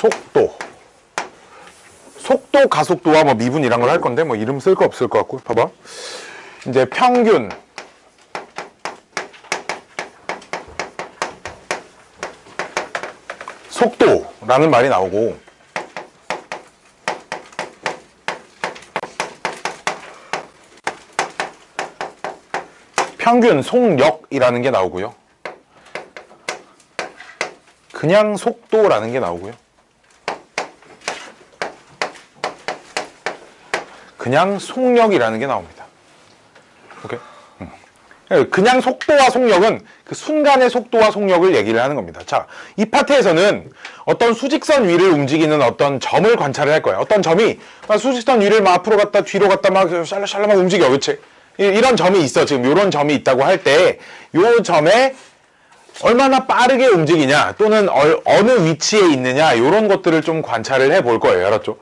속도. 속도, 가속도와 뭐 미분 이런 걸 할 건데 뭐 이름 쓸 거 없을 것 같고. 봐봐. 이제 평균. 속도라는 말이 나오고, 평균 속력이라는 게 나오고요. 그냥 속도라는 게 나오고요. 그냥 속력이라는 게 나옵니다. 오케이? 그냥 속도와 속력은 그 순간의 속도와 속력을 얘기를 하는 겁니다. 자, 이 파트에서는 어떤 수직선 위를 움직이는 어떤 점을 관찰을 할 거예요. 어떤 점이 수직선 위를 막 앞으로 갔다 뒤로 갔다 막 샬라샬라 막 움직여. 그치? 이런 점이 있어. 지금 이런 점이 있다고 할 때 이 점에 얼마나 빠르게 움직이냐 또는 어느 위치에 있느냐 이런 것들을 좀 관찰을 해볼 거예요. 알았죠?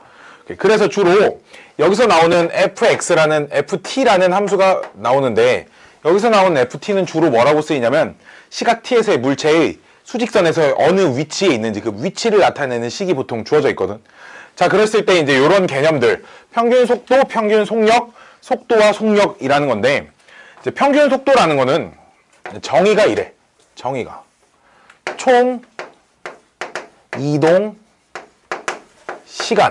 그래서 주로 여기서 나오는 fx라는 ft라는 함수가 나오는데, 여기서 나오는 ft는 주로 뭐라고 쓰이냐면 시각 t에서의 물체의 수직선에서 어느 위치에 있는지 그 위치를 나타내는 식이 보통 주어져 있거든. 자, 그랬을 때 이제 이런 개념들, 평균 속도, 평균 속력, 속도와 속력이라는 건데, 이제 평균 속도라는 거는 정의가 이래. 정의가 총 이동 시간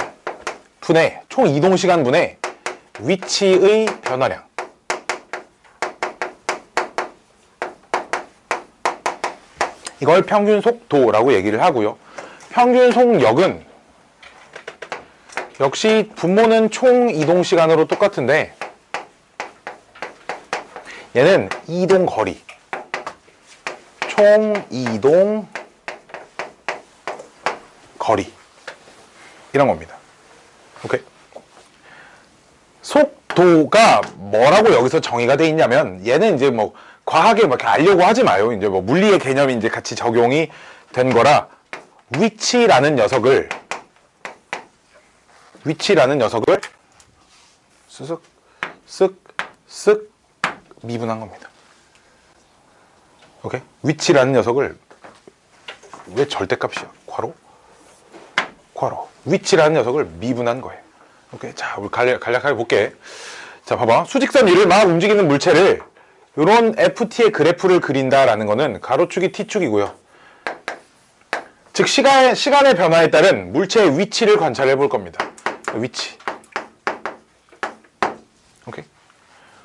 분의 총 이동 시간 분의 위치의 변화량. 이걸 평균 속도라고 얘기를 하고요. 평균 속력은 역시 분모는 총 이동 시간으로 똑같은데, 얘는 이동 거리, 총 이동 거리 이런 겁니다. 오케이? 속도가 뭐라고 여기서 정의가 돼 있냐면, 얘는 이제 뭐 과하게 막 알려고 하지 마요. 이제 뭐 물리의 개념이 이제 같이 적용이 된 거라, 위치라는 녀석을 쓱쓱쓱 미분한 겁니다. 오케이? 위치라는 녀석을, 왜 절대값이야? 괄호. 위치라는 녀석을 미분한 거예요. 오케이? 자, 우리 간략하게 볼게. 자, 봐봐. 수직선 위를 막 움직이는 물체를 요런 ft의 그래프를 그린다라는 거는 가로축이 t축이고요. 즉 시간의 변화에 따른 물체의 위치를 관찰해 볼 겁니다. 위치. 오케이?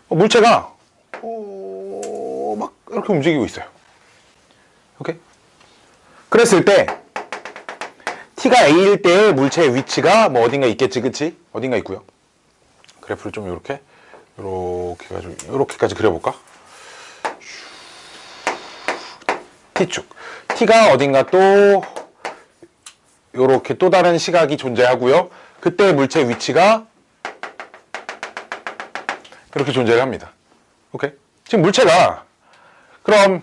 물체가 막 이렇게 움직이고 있어요. 오케이? 그랬을 때 t가 a일 때의 물체의 위치가 뭐 어딘가 있겠지, 그치? 어딘가 있고요. 그래프를 좀 이렇게 가지고 이렇게까지 그려볼까? t축. t가 어딘가 또 요렇게 또 다른 시각이 존재하고요. 그때 물체의 위치가 이렇게 존재를 합니다. 오케이? 지금 물체가, 그럼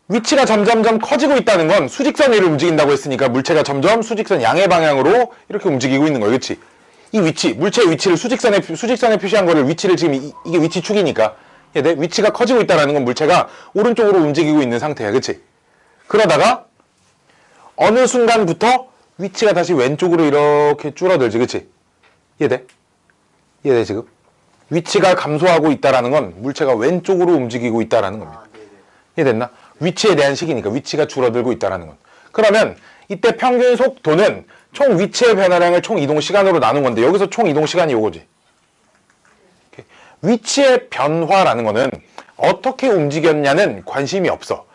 위치가 점점점 커지고 있다는 건 수직선 위를 움직인다고 했으니까 물체가 점점 수직선 양의 방향으로 이렇게 움직이고 있는 거예요. 그치? 이 위치, 물체의 위치를 수직선에 표시한 거를, 위치를 지금 이게 위치축이니까, 내 위치가 커지고 있다는 건 물체가 오른쪽으로 움직이고 있는 상태야. 그치? 그러다가 어느 순간부터 위치가 다시 왼쪽으로 이렇게 줄어들지. 그치? 이해돼? 이해돼 지금? 위치가 감소하고 있다는 건 물체가 왼쪽으로 움직이고 있다는 겁니다. 이해됐나? 위치에 대한 식이니까 위치가 줄어들고 있다는 건. 그러면 이때 평균 속도는 총 위치의 변화량을 총 이동 시간으로 나눈 건데, 여기서 총 이동 시간이 요거지. 위치의 변화라는 거는 어떻게 움직였냐는 관심이 없어.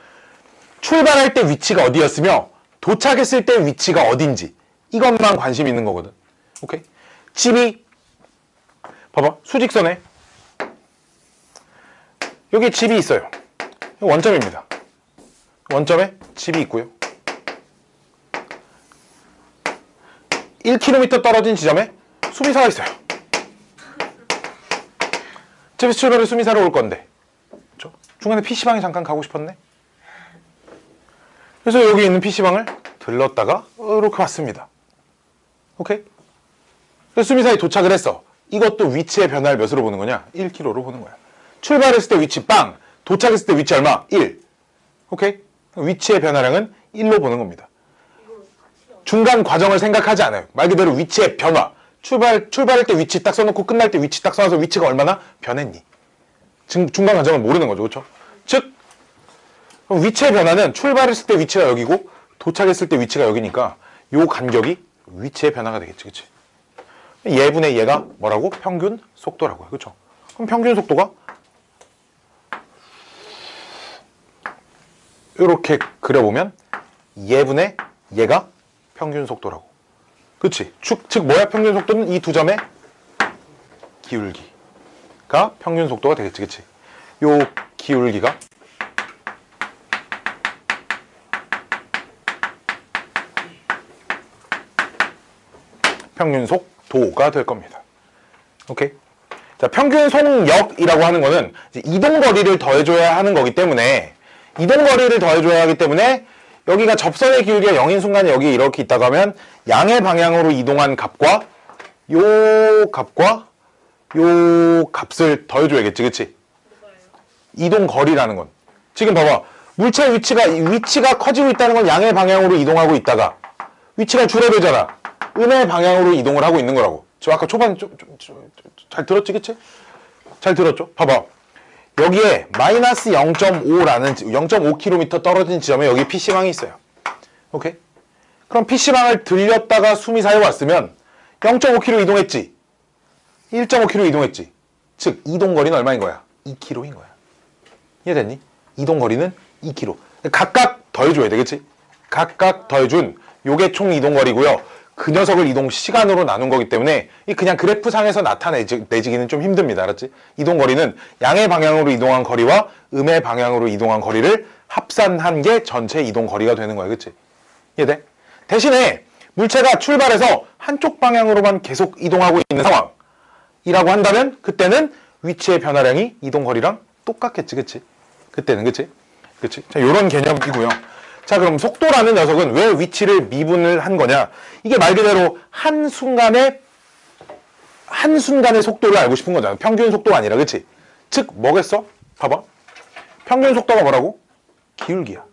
출발할 때 위치가 어디였으며 도착했을 때 위치가 어딘지, 이것만 관심 있는 거거든. 오케이? 집이, 봐봐, 수직선에 여기 집이 있어요. 원점입니다. 원점에 집이 있고요. 1km 떨어진 지점에 수미사가 있어요. 집에서 출발해 수미사로 올 건데, 그렇죠? 중간에 PC방에 잠깐 가고 싶었네. 그래서 여기 있는 PC방을 들렀다가 이렇게 왔습니다. 오케이? 그래서 수미사에 도착을 했어. 이것도 위치의 변화를 몇으로 보는 거냐? 1km로 보는 거야. 출발했을 때 위치 빵, 도착했을 때 위치 얼마? 1. 오케이? 위치의 변화량은 1로 보는 겁니다. 중간 과정을 생각하지 않아요. 말 그대로 위치의 변화. 출발할 때 위치 딱 써놓고 끝날 때 위치 딱 써놔서 위치가 얼마나 변했니? 중간 과정을 모르는 거죠. 그렇죠? 즉 위치의 변화는 출발했을 때 위치가 여기고 도착했을 때 위치가 여기니까 요 간격이 위치의 변화가 되겠지. 그치? 얘분의 얘가 뭐라고? 평균 속도라고요. 그렇죠? 그럼 평균 속도가 이렇게 그려보면 얘분의 얘가 평균 속도라고. 그치? 즉 뭐야 평균 속도는? 이 두 점의 기울기가 평균 속도가 되겠지. 그치? 요 기울기가 평균 속도가 될 겁니다. 오케이? 자, 평균 속력이라고 하는 거는 이제 이동거리를 더해줘야 하는 거기 때문에 이동거리를 더해줘야 하기 때문에 여기가 접선의 기울기가 0인 순간에 여기 이렇게 있다고 하면 양의 방향으로 이동한 값과 요 값과 요 값을 더해줘야겠지. 그치? 이동거리라는 건. 지금 봐봐. 물체의 위치가 커지고 있다는 건 양의 방향으로 이동하고 있다가 위치가 줄어들잖아. 음의 방향으로 이동을 하고 있는 거라고. 저 아까 초반 잘 들었지, 그치? 잘 들었죠? 봐봐. 여기에 마이너스 0.5라는 0.5km 떨어진 지점에 여기 PC방이 있어요. 오케이? 그럼 PC방을 들렸다가 수미사에 왔으면 0.5km 이동했지. 1.5km 이동했지. 즉 이동거리는 얼마인 거야? 2km인 거야. 이해됐니? 이동거리는 2km. 각각 더해줘야 돼, 그치? 각각 더해준 요게 총 이동거리고요. 그 녀석을 이동 시간으로 나눈 거기 때문에 그냥 그래프상에서 나타내지기는 좀 힘듭니다. 알았지? 이동거리는 양의 방향으로 이동한 거리와 음의 방향으로 이동한 거리를 합산한 게 전체 이동거리가 되는 거야. 그치? 이해돼? 대신에 물체가 출발해서 한쪽 방향으로만 계속 이동하고 있는 상황이라고 한다면 그때는 위치의 변화량이 이동거리랑 똑같겠지. 그치? 그때는. 그치? 그치? 자, 요런 개념이고요. 자, 그럼 속도라는 녀석은 왜 위치를 미분을 한 거냐? 이게 말 그대로 한순간의 속도를 알고 싶은 거잖아. 평균 속도가 아니라, 그치? 즉, 뭐겠어? 봐봐. 평균 속도가 뭐라고? 기울기야.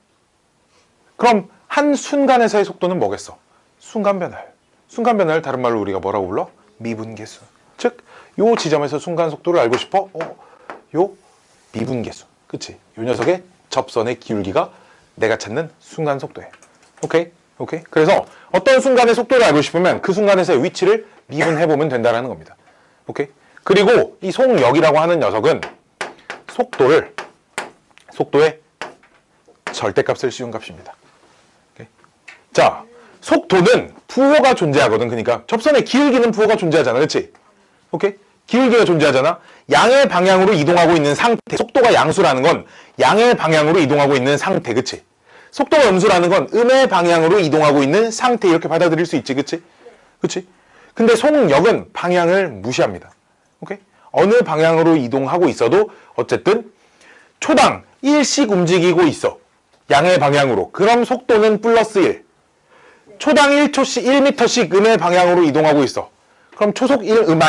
그럼 한순간에서의 속도는 뭐겠어? 순간변화율. 순간변화율 다른 말로 우리가 뭐라고 불러? 미분계수. 즉, 요 지점에서 순간 속도를 알고 싶어? 요 미분계수. 그치? 요 녀석의 접선의 기울기가 내가 찾는 순간 속도예요. 오케이? 오케이? 그래서 어떤 순간의 속도를 알고 싶으면 그 순간에서의 위치를 미분해보면 된다는 겁니다. 오케이? 그리고 이 속력이라고 하는 녀석은 속도의 절대값을 씌운 값입니다. 오케이? 자, 속도는 부호가 존재하거든. 그러니까 접선의 기울기는 부호가 존재하잖아. 그치? 오케이? 기울기가 존재하잖아. 양의 방향으로 이동하고 있는 상태. 속도가 양수라는 건 양의 방향으로 이동하고 있는 상태. 그치? 속도가 음수라는 건 음의 방향으로 이동하고 있는 상태. 이렇게 받아들일 수 있지. 그치? 그치? 근데 속력은 방향을 무시합니다. 오케이? 어느 방향으로 이동하고 있어도 어쨌든 초당 1씩 움직이고 있어. 양의 방향으로. 그럼 속도는 플러스 1. 초당 1초씩 1m씩 음의 방향으로 이동하고 있어. 그럼 초속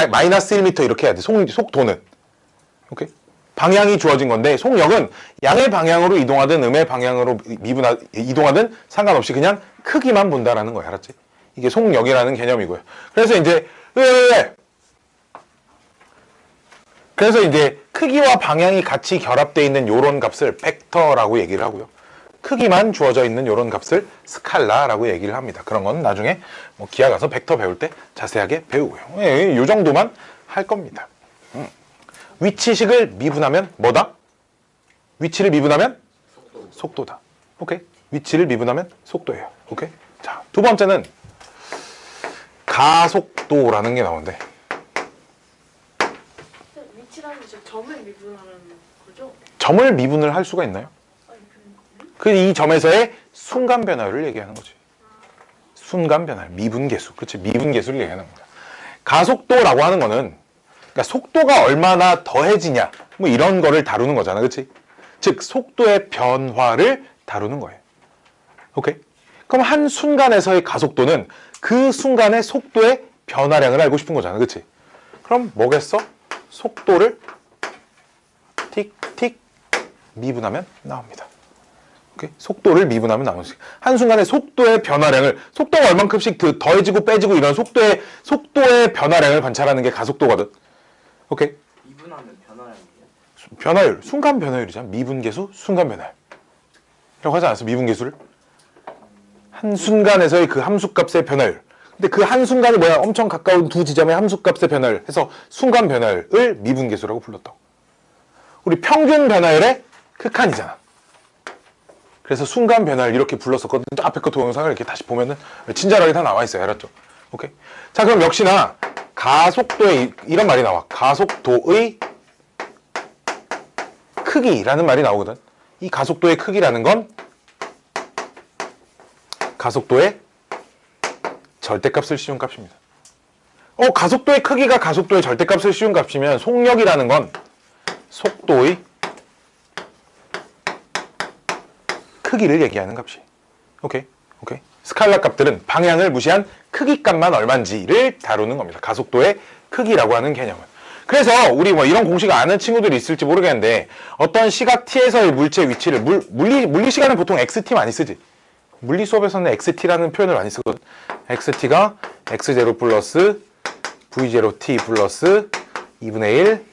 마이너스 1m 이렇게 해야 돼. 속도는. 오케이? 방향이 주어진 건데 속력은 양의 방향으로 이동하든 음의 방향으로 이동하든 상관없이 그냥 크기만 본다라는 거야. 알았지? 이게 속력이라는 개념이고요. 그래서 이제 크기와 방향이 같이 결합되어 있는 요런 값을 벡터라고 얘기를 하고요. 크기만 주어져 있는 이런 값을 스칼라라고 얘기를 합니다. 그런 건 나중에 뭐 기하 가서 벡터 배울 때 자세하게 배우고요. 이 정도만 할 겁니다. 위치식을 미분하면 뭐다? 위치를 미분하면 속도다. 오케이? 위치를 미분하면 속도예요. 오케이? 자, 두 번째는 가속도라는 게 나오는데. 위치라는 게 점을 미분하는 거죠? 점을 미분을 할 수가 있나요? 이 점에서의 순간 변화를 얘기하는 거지. 순간 변화, 미분계수. 그렇지? 미분계수를 얘기하는 겁니다. 가속도라고 하는 거는 그러니까 속도가 얼마나 더해지냐 뭐 이런 거를 다루는 거잖아. 그렇지? 즉 속도의 변화를 다루는 거예요. 오케이? 그럼 한 순간에서의 가속도는 그 순간의 속도의 변화량을 알고 싶은 거잖아. 그렇지? 그럼 뭐겠어? 속도를 틱틱 미분하면 나옵니다. 오케이? 속도를 미분하면 나오는 식. 한순간에 속도의 변화량을, 속도가 얼만큼씩 더해지고 빼지고 이런 속도의 변화량을 관찰하는 게 가속도거든. 오케이? 미분하면 변화량이에요? 변화율, 순간 변화율이잖아. 미분계수, 순간 변화율. 라고 하지 않았어? 미분계수를? 한순간에서의 그 함수값의 변화율. 근데 그 한순간이 뭐야? 엄청 가까운 두 지점의 함수값의 변화율 해서 순간 변화율을 미분계수라고 불렀다고. 우리 평균 변화율의 극한이잖아. 그래서 순간 변화율 이렇게 불렀었거든. 앞에 거 동영상을 이렇게 다시 보면은 친절하게 다 나와 있어요. 알았죠? 오케이. 자, 그럼 역시나 가속도의 이런 말이 나와. 가속도의 크기라는 말이 나오거든. 이 가속도의 크기라는 건 가속도의 절대값을 씌운 값입니다. 가속도의 크기가 가속도의 절대값을 씌운 값이면 속력이라는 건 속도의 크기를 얘기하는 값이. 오케이. 스칼라 값들은 방향을 무시한 크기 값만 얼마인지를 다루는 겁니다. 가속도의 크기라고 하는 개념은. 그래서 우리 뭐 이런 공식 아는 친구들이 있을지 모르겠는데 어떤 시각 t에서의 물체 위치를 물리 시간은 보통 xt 많이 쓰지. 물리 수업에서는 xt라는 표현을 많이 쓰거든. xt가 x0 플러스 v0t 플러스 2분의 1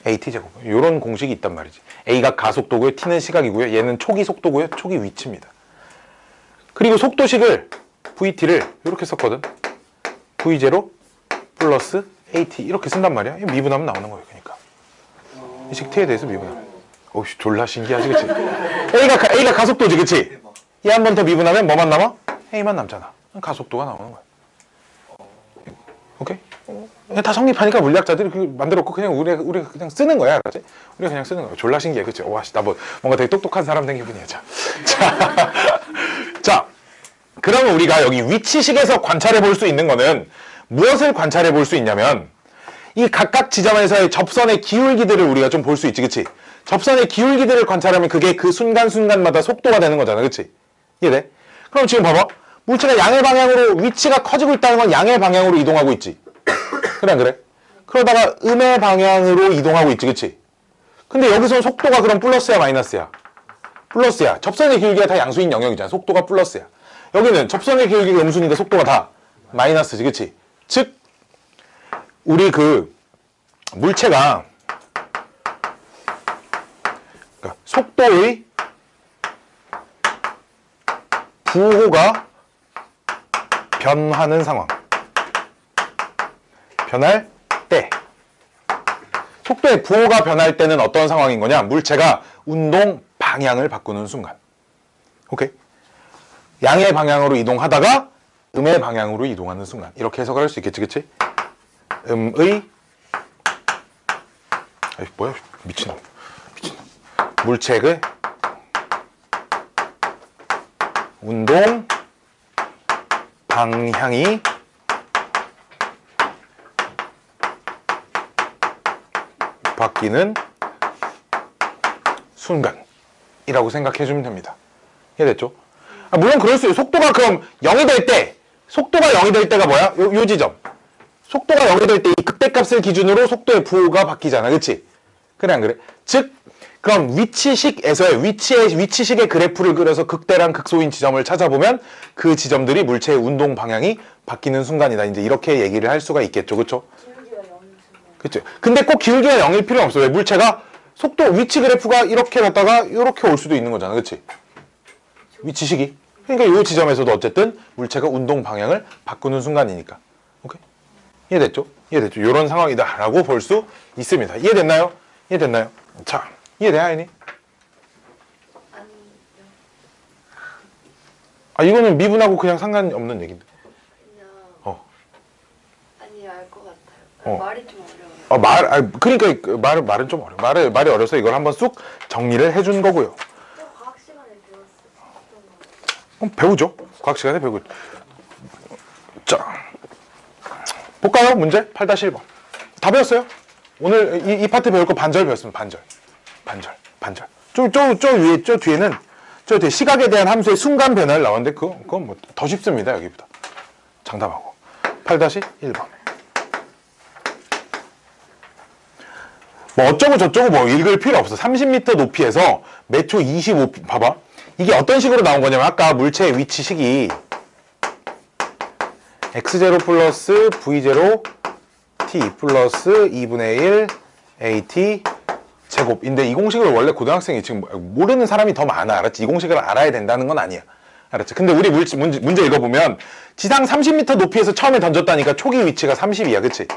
at제곱. 이런 공식이 있단 말이지. a가 가속도고요. t는 시각이고요. 얘는 초기 속도고요. 초기 위치입니다. 그리고 속도식을 vt를 이렇게 썼거든. v0 플러스 at 이렇게 쓴단 말이야. 미분하면 나오는 거예요. 그러니까 이 식 t에 대해서 미분하면. 오씨 졸라 신기하지, 그치? A가 가속도지, 그치? 얘 한 번 더 미분하면 뭐만 남아? A만 남잖아. 가속도가 나오는 거야. 오케이? 다 성립하니까 물리학자들이 만들었고 그냥 우리가 그냥 쓰는 거야, 알았지? 우리가 그냥 쓰는 거야. 졸라 신기해, 그치? 와씨, 나 뭔가 되게 똑똑한 사람 된 기분이야. 자, 그러면 우리가 여기 위치식에서 관찰해 볼 수 있는 거는 무엇을 관찰해 볼 수 있냐면 이 각각 지점에서의 접선의 기울기들을 우리가 좀 볼 수 있지, 그치? 접선의 기울기들을 관찰하면 그게 그 순간순간마다 속도가 되는 거잖아, 그치? 이해돼? 그럼 지금 봐봐. 물체가 양의 방향으로, 위치가 커지고 있다는 건 양의 방향으로 이동하고 있지. 그래, 안 그래? 그러다가 음의 방향으로 이동하고 있지, 그치? 근데 여기서 속도가 그럼 플러스야, 마이너스야? 플러스야. 접선의 기울기가 다 양수인 영역이잖아. 속도가 플러스야. 여기는 접선의 기울기가 음수니까 속도가 다 마이너스지, 그치? 즉, 우리 그 물체가 그러니까 속도의 부호가 변하는 상황. 변할 때. 속도의 부호가 변할 때는 어떤 상황인 거냐? 물체가 운동 방향을 바꾸는 순간. 오케이? 양의 방향으로 이동하다가 음의 방향으로 이동하는 순간. 이렇게 해석을 할 수 있겠지, 그치? 음의 뭐야? 미친놈. 물체의 운동 방향이 바뀌는 순간이라고 생각해 주면 됩니다. 이해됐죠? 물론 그럴 수 있어요. 속도가 그럼 0이 될 때, 속도가 0이 될 때가 뭐야? 요 지점. 속도가 0이 될 때 이 극대값을 기준으로 속도의 부호가 바뀌잖아. 그치? 그래, 안 그래? 즉, 그럼 위치식에서의 위치식의 그래프를 그려서 극대랑 극소인 지점을 찾아보면 그 지점들이 물체의 운동 방향이 바뀌는 순간이다. 이제 이렇게 얘기를 할 수가 있겠죠. 그쵸? 기울기가 0인 순간. 그쵸? 근데 꼭 기울기가 0일 필요 없어. 왜? 물체가 속도, 위치 그래프가 이렇게 갔다가 이렇게 올 수도 있는 거잖아. 그치? 위치식이. 그러니까 이 지점에서도 어쨌든 물체가 운동 방향을 바꾸는 순간이니까. 오케이? 이해됐죠? 이해됐죠? 이런 상황이다. 라고 볼 수 있습니다. 이해됐나요? 이해됐나요? 자, 이해돼, 아이니? 아니요. 이거는 미분하고 그냥 상관이 없는 얘기인데. 그냥 아니 알 것 어. 같아요. 말이 좀 어려워요. 그러니까 그 말은 좀 어려워. 말이 어려서 이걸 한번 쑥 정리를 해준 거고요. 또 과학 시간에 배웠어요. 배우죠. 과학 시간에 배우고. 자, 볼까요? 문제 8-1번. 다 배웠어요? 오늘 이 파트 배울 거 반절 배웠습니다. 반절. 저 위에, 저 뒤에는, 저 뒤에 시각에 대한 함수의 순간 변화를 나왔는데, 그건 뭐 더 쉽습니다. 여기보다. 장담하고. 8-1번. 뭐 어쩌고 저쩌고 뭐 읽을 필요 없어. 30m 높이에서 몇 초 25, 봐봐. 이게 어떤 식으로 나온 거냐면 아까 물체의 위치 식이 x0 플러스 v0 t 플러스 2분의 1 at 제곱인데 이 공식을 원래 고등학생이 지금 모르는 사람이 더 많아. 알았지? 이 공식을 알아야 된다는 건 아니야. 알았지? 근데 우리 문제 읽어보면 지상 30m 높이에서 처음에 던졌다니까 초기 위치가 30이야. 그치?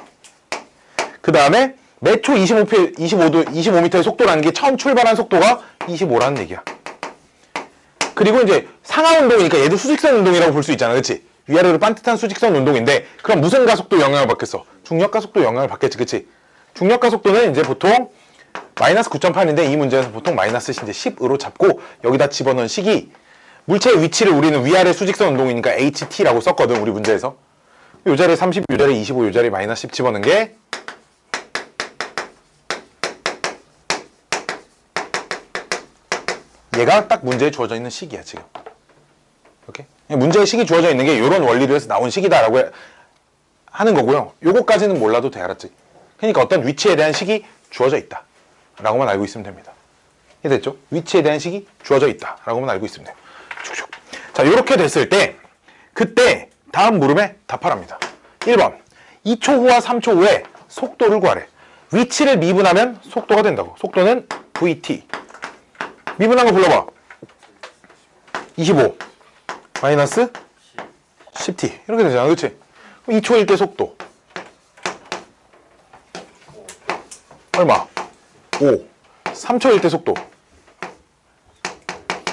그 다음에 몇 초 25m의 속도라는 게 처음 출발한 속도가 25라는 얘기야. 그리고 이제 상하 운동이니까 얘도 수직선 운동이라고 볼 수 있잖아. 그치? 위아래로 반듯한 수직선 운동인데 그럼 무슨 가속도 영향을 받겠어? 중력 가속도 영향을 받겠지. 그치? 중력 가속도는 이제 보통 마이너스 9.8인데 이 문제에서 보통 마이너스 이제 10으로 잡고 여기다 집어넣은 식이 물체의 위치를 우리는 위아래 수직선 운동이니까 HT라고 썼거든. 우리 문제에서. 요 자리에 30, 요 자리에 25, 요 자리에 마이너스 10 집어넣은 게 얘가 딱 문제에 주어져 있는 식이야 지금. 오케이? 문제의 식이 주어져 있는 게 이런 원리로 해서 나온 식이다라고 하는 거고요. 요거까지는 몰라도 돼. 알았지? 그러니까 어떤 위치에 대한 식이 주어져 있다 라고만 알고 있으면 됩니다. 이해됐죠? 위치에 대한 식이 주어져 있다 라고만 알고 있으면 돼요. 쭉쭉. 자, 요렇게 됐을 때 그때 다음 물음에 답하랍니다. 1번 2초 후와 3초 후에 속도를 구하래. 위치를 미분하면 속도가 된다고. 속도는 vt. 미분한 거 불러봐. 25 마이너스 10t 이렇게 되잖아. 그치? 2초일 때 속도 얼마? 5 3초일 때 속도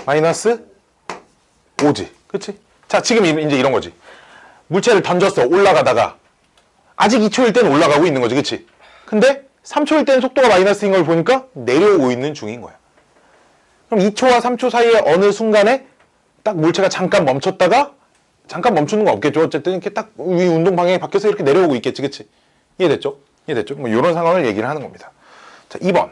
마이너스 5지. 그치? 자, 지금 이제 이런 거지. 물체를 던졌어. 올라가다가 아직 2초일 때는 올라가고 있는 거지. 그치? 근데 3초일 때는 속도가 마이너스인 걸 보니까 내려오고 있는 중인 거야. 그럼 2초와 3초 사이에 어느 순간에 딱 물체가 잠깐 멈췄다가 잠깐 멈추는 건 없겠죠. 어쨌든 이렇게 딱 위 운동 방향이 바뀌어서 이렇게 내려오고 있겠지. 그치? 이해됐죠? 이해됐죠? 뭐 이런 상황을 얘기를 하는 겁니다. 자, 2번.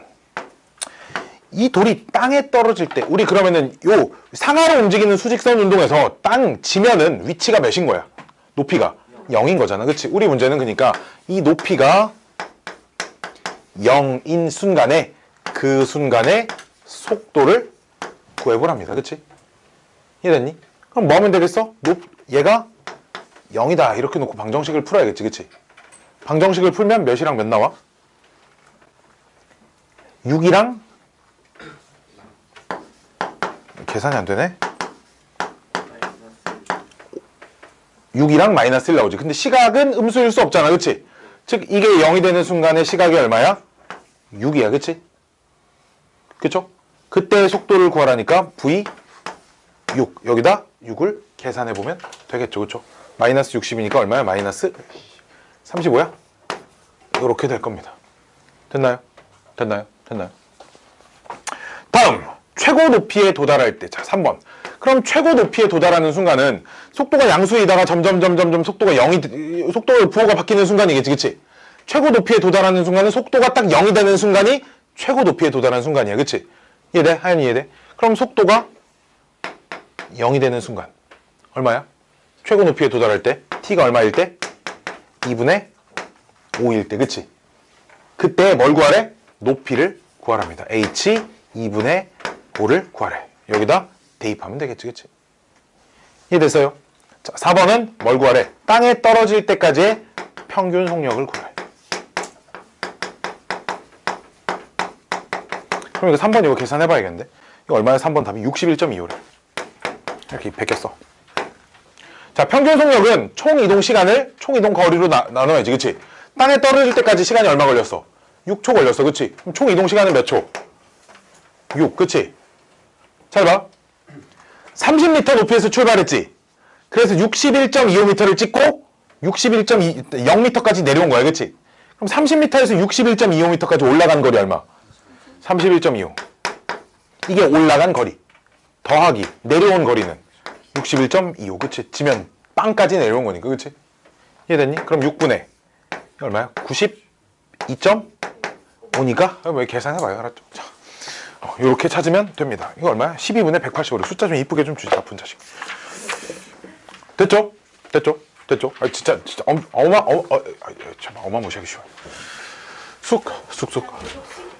이 돌이 땅에 떨어질 때 우리 그러면은 요 상하로 움직이는 수직선 운동에서 땅 지면은 위치가 몇인 거야? 높이가 0인 거잖아. 그치? 우리 문제는 그러니까 이 높이가 0인 순간에 그 순간에 속도를 구해보랍니다. 그치? 이해됐니? 그럼 뭐 하면 되겠어? 얘가 0이다 이렇게 놓고 방정식을 풀어야겠지. 그치? 방정식을 풀면 몇이랑 몇 나와? 6이랑 계산이 안 되네. 6이랑 마이너스 1 나오지. 근데 시각은 음수일 수 없잖아. 그치? 즉 이게 0이 되는 순간에 시각이 얼마야? 6이야. 그치? 그쵸? 그때 속도를 구하라니까 v 6 여기다 6을 계산해보면 되겠죠. 그쵸? 마이너스 60이니까 얼마야? 마이너스 35야? 이렇게 될 겁니다. 됐나요? 됐나요? 됐나요? 다음 최고 높이에 도달할 때. 자, 3번. 그럼 최고 높이에 도달하는 순간은 속도가 양수이다가 점점 속도가 0이 속도의 부호가 바뀌는 순간이겠지. 그치? 최고 높이에 도달하는 순간은 속도가 딱 0이 되는 순간이 최고 높이에 도달하는 순간이야. 그치? 이해돼? 하연이 이해돼? 그럼 속도가 0이 되는 순간 얼마야? 최고 높이에 도달할 때 t가 얼마일 때? 2분의 5일 때. 그치? 그때 뭘 구하래? 높이를 구하랍니다. h 2분의 5를 구하래. 여기다 대입하면 되겠지. 그치? 이해됐어요? 자, 4번은 뭘 구하래? 땅에 떨어질 때까지의 평균 속력을 구하래. 그럼 이거 3번 이거 계산해봐야겠는데? 이거 얼마야? 3번 답이 61.25래. 이렇게 베꼈어. 자, 평균 속력은 총 이동 시간을 총 이동 거리로 나눠야지. 그치? 땅에 떨어질 때까지 시간이 얼마 걸렸어? 6초 걸렸어. 그치? 그럼 총 이동 시간은 몇 초? 6. 그치? 잘 봐. 30m 높이에서 출발했지? 그래서 61.25m를 찍고 0m까지 내려온 거야. 그치? 그럼 30m에서 61.25m까지 올라간 거리 얼마? 31.25. 이게 올라간 거리. 더하기 내려온 거리는 61.25. 그치? 지면 빵까지 내려온 거니까. 그치? 이해됐니? 그럼 6분의 얼마야? 92.5니까 왜 계산해봐요. 알았죠? 자, 이렇게 찾으면 됩니다. 이거 얼마야? 12분의 185를 숫자 좀 이쁘게 좀 주지. 나쁜 자식. 됐죠? 됐죠? 됐죠? 아, 진짜 어마무시하게 쉬워요. 쑥.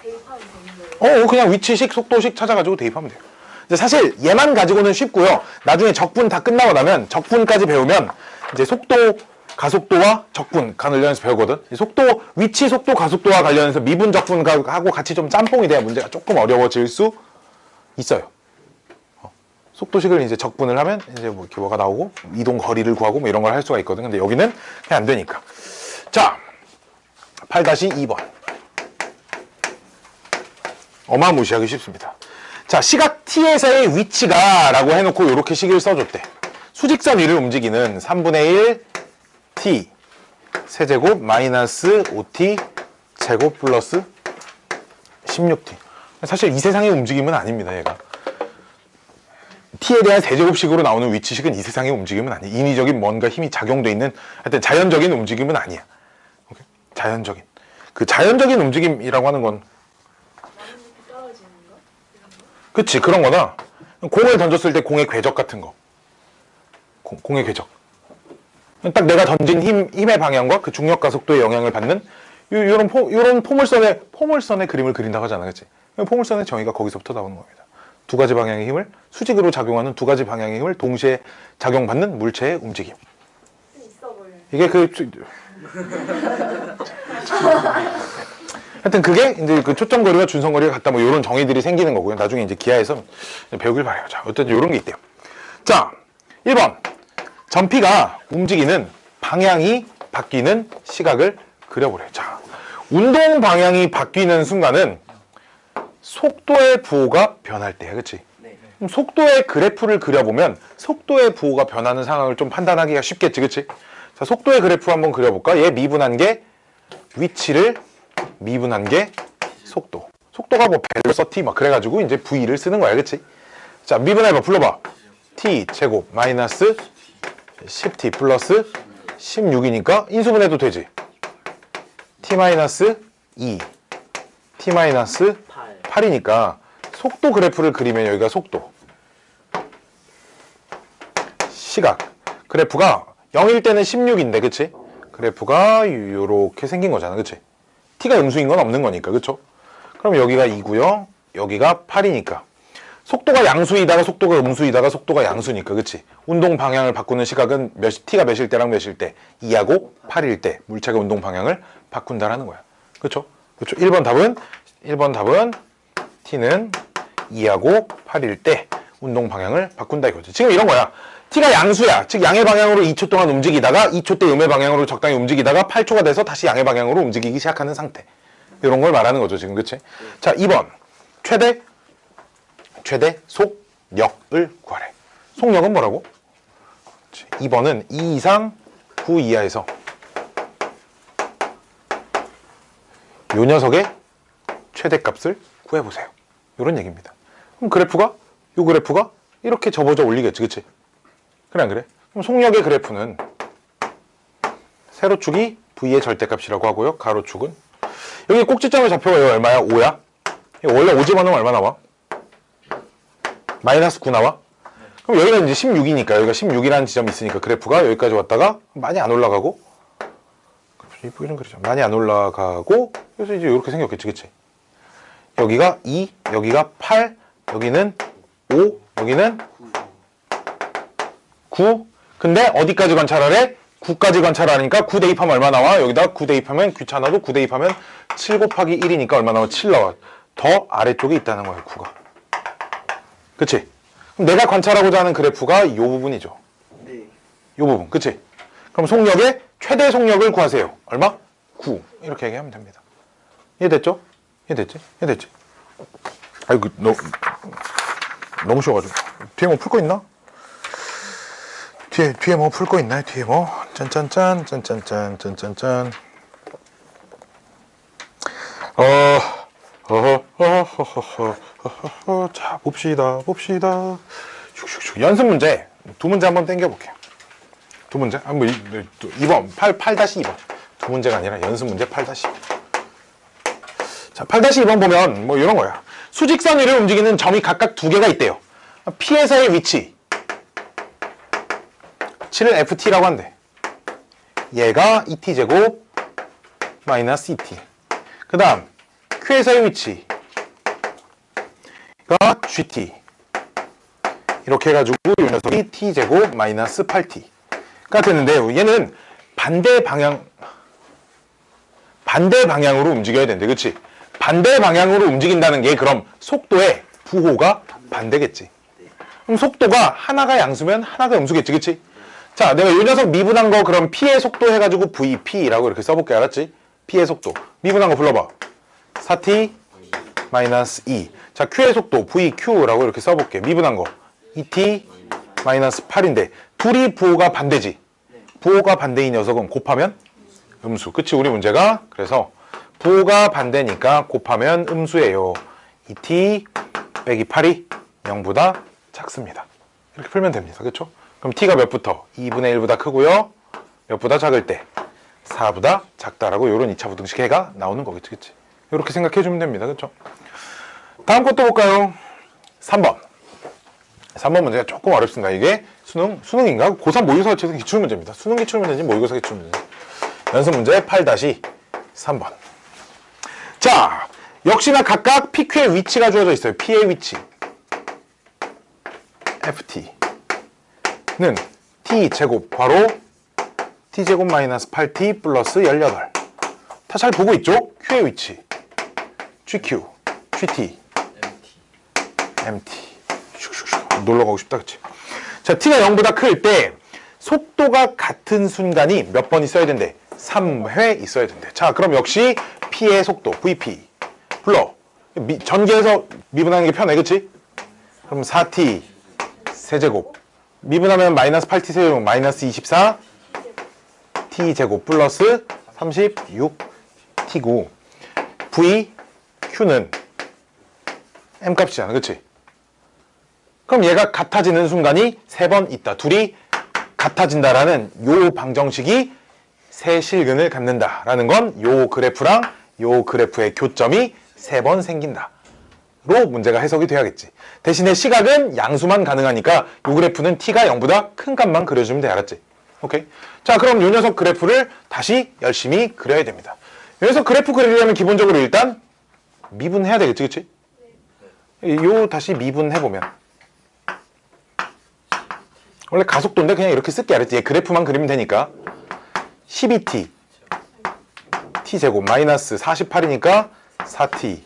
대입하면 되는 거예요? 그냥 위치식, 속도식 찾아가지고 대입하면 돼요. 이제 사실 얘만 가지고는 쉽고요. 나중에 적분 다 끝나고 나면 적분까지 배우면 이제 속도, 가속도와 적분 관련해서 배우거든. 속도, 위치, 속도, 가속도와 관련해서 미분, 적분하고 같이 좀 짬뽕이 돼야 문제가 조금 어려워질 수 있어요. 속도식을 이제 적분을 하면 이제 뭐 이렇게 뭐가 나오고 이동 거리를 구하고 뭐 이런 걸 할 수가 있거든. 근데 여기는 그냥 안 되니까. 자, 8-2번. 어마무시하기 쉽습니다. 자, 시각 t에서의 위치가 라고 해놓고 이렇게 식을 써줬대. 수직선 위를 움직이는 3분의 1 t 세제곱 마이너스 5t 제곱 플러스 16t. 사실 이 세상의 움직임은 아닙니다, 얘가. t에 대한 세제곱식으로 나오는 위치식은 이 세상의 움직임은 아니야. 인위적인 뭔가 힘이 작용돼 있는 하여튼 자연적인 움직임은 아니야. 오케이? 자연적인. 그 자연적인 움직임이라고 하는 건 떨어지는 거? 이런 거? 그치, 그런 거나 공을 던졌을 때 공의 궤적 같은 거. 공의 궤적. 딱 내가 던진 힘의 방향과 그 중력과 속도의 영향을 받는 요런 포물선의 그림을 그린다고 하잖아. 그치? 포물선의 정의가 거기서부터 나오는 겁니다. 두 가지 방향의 힘을, 수직으로 작용하는 두 가지 방향의 힘을 동시에 작용받는 물체의 움직임. 있어 보여요. 이게 하여튼 그게 이제 그 초점거리와 준선거리가 같다 뭐 이런 정의들이 생기는 거고요. 나중에 이제 기하에서 배우길 바래요. 자, 어쨌든 이런 게 있대요. 자, 1번. 전피가 움직이는 방향이 바뀌는 시각을 그려보래. 자, 운동 방향이 바뀌는 순간은 속도의 부호가 변할 때야. 그치? 그럼 속도의 그래프를 그려보면 속도의 부호가 변하는 상황을 좀 판단하기가 쉽겠지. 그치? 자, 속도의 그래프 한번 그려볼까? 얘 미분한 게 위치를 미분한 게 속도. 속도가 뭐 벨로서티 막 그래가지고 이제 V를 쓰는 거야. 그치? 자, 미분해봐. 불러봐. T 제곱 마이너스 10T 플러스 16이니까 인수분해도 되지. T 마이너스 2 T 마이너스 8이니까 속도 그래프를 그리면 여기가 속도. 시각. 그래프가 0일 때는 16인데, 그치? 그래프가 요렇게 생긴 거잖아, 그치? t가 음수인 건 없는 거니까, 그쵸? 그럼 여기가 2고요, 여기가 8이니까. 속도가 양수이다가 속도가 음수이다가 속도가 양수니까, 그치? 운동 방향을 바꾸는 시각은 t가 몇일 때랑 몇일 때? 2하고 8일 때 물체가 운동 방향을 바꾼다라는 거야. 그쵸? 그쵸? 1번 답은 t는 2하고 8일 때 운동 방향을 바꾼다 이거지. 지금 이런 거야. t가 양수야. 즉 양의 방향으로 2초 동안 움직이다가 2초 때 음의 방향으로 적당히 움직이다가 8초가 돼서 다시 양의 방향으로 움직이기 시작하는 상태. 이런 걸 말하는 거죠, 지금. 그치? 자, 2번. 최대 속력을 구하래. 속력은 뭐라고? 2번은 2 이상 9 이하에서 요 녀석의 최대값을 구해보세요. 이런 얘기입니다. 그럼 요 그래프가 이렇게 접어져 올리겠지, 그치? 그래, 안 그래? 그럼 속력의 그래프는 세로축이 V의 절대값이라고 하고요. 가로축은 여기 꼭지점의 좌표가 얼마야? 5야? 원래 5 집어넣으면 얼마 나와? 마이너스 9 나와? 그럼 여기가 이제 16이니까 여기가 16이라는 지점이 있으니까 그래프가 여기까지 왔다가 많이 안 올라가고 이쁘게 좀 그리자. 많이 안 올라가고 그래서 이제 이렇게 생겼겠지, 그치? 여기가 2, 여기가 8, 여기는 5, 여기는 9. 근데 어디까지 관찰하래? 9까지 관찰하니까 9 대입하면 얼마 나와? 여기다 9 대입하면 귀찮아도 9 대입하면 7 곱하기 1이니까 얼마 나와? 7 나와. 더 아래쪽에 있다는 거야, 9가. 그치? 그럼 내가 관찰하고자 하는 그래프가 이 부분이죠. 네. 이 부분, 그치? 그럼 속력의 최대 속력을 구하세요. 얼마? 9. 이렇게 얘기하면 됩니다. 이해됐죠? 이해됐지? 아이고, 너무 쉬워가지고. 뒤에 뭐 풀 거 있나? 뒤에 뭐 풀 거 있나요? 뒤에 뭐? 짠짠짠. 자, 봅시다. 슉슉슉. 연습 문제. 두 문제 한번 땡겨볼게요. 두 문제? 한번 2번. 8-2번. 두 문제가 아니라 연습 문제 8-2번. 자, 8-2번 보면 뭐 이런 거야. 수직선 위를 움직이는 점이 각각 두 개가 있대요. P에서의 위치. P를 FT라고 한대. 얘가 ET제곱 마이너스 ET. 그 다음 Q에서의 위치가 GT. 이렇게 해가지고 이 녀석이 T제곱 마이너스 8T가 되는데, 얘는 반대 방향으로 움직여야 된대. 그치? 반대 방향으로 움직인다는 게 그럼 속도의 부호가 반대겠지. 그럼 속도가 하나가 양수면 하나가 음수겠지. 그치? 자, 내가 이 녀석 미분한 거 그럼 P의 속도 해가지고 VP라고 이렇게 써볼게. 알았지? P의 속도. 미분한 거 불러봐. 4T 마이너스 2. 자, Q의 속도 VQ라고 이렇게 써볼게. 미분한 거 2T 마이너스 8인데 둘이 부호가 반대지. 부호가 반대인 녀석은 곱하면 음수. 그치? 우리 문제가. 그래서 부호가 반대니까 곱하면 음수예요. 2T 빼기 8이 0보다 작습니다. 이렇게 풀면 됩니다. 그쵸? 그럼 T가 몇부터? 2분의 1보다 크고요. 몇보다 작을 때? 4보다 작다라고 이런 2차 부등식 해가 나오는 거겠지. 그치? 이렇게 생각해 주면 됩니다. 그쵸? 다음 것도 볼까요? 3번. 3번 문제가 조금 어렵습니다. 이게 수능인가? 고3 모의고사 기출문제입니다. 수능 기출문제인지 모의고사 기출문제인지. 연습 문제 8-3번. 자, 역시나 각각 PQ의 위치가 주어져 있어요. P의 위치. FT는 T제곱 괄호 T제곱 마이너스 8T 플러스 18. 다 잘 보고 있죠? Q의 위치. GQ, GT, MT. 놀러 가고 싶다, 그치? 자, T가 0보다 클 때 속도가 같은 순간이 몇 번 있어야 된대? 3회 있어야 된대. 자, 그럼 역시 P의 속도, VP. 불러. 전개해서 미분하는 게 편해, 그치? 그럼 4T 세제곱. 미분하면 마이너스 8T 세제곱, 마이너스 24 T제곱 플러스 36 T고. V, Q는 M값이잖아, 그치? 그럼 얘가 같아지는 순간이 3번 있다. 둘이 같아진다라는 요 방정식이 세 실근을 갖는다라는 건 요 그래프랑 요 그래프의 교점이 3번 생긴다. 로 문제가 해석이 돼야겠지. 대신에 시각은 양수만 가능하니까 요 그래프는 T가 0보다 큰 값만 그려주면 돼. 알았지? 오케이? 자, 그럼 요 녀석 그래프를 다시 열심히 그려야 됩니다. 요 녀석 그래프 그리려면 기본적으로 일단 미분해야 되겠지, 그치? 요 다시 미분해보면 원래 가속도인데 그냥 이렇게 쓸게. 알았지? 얘 그래프만 그리면 되니까 12T T제곱 마이너스 48이니까 4T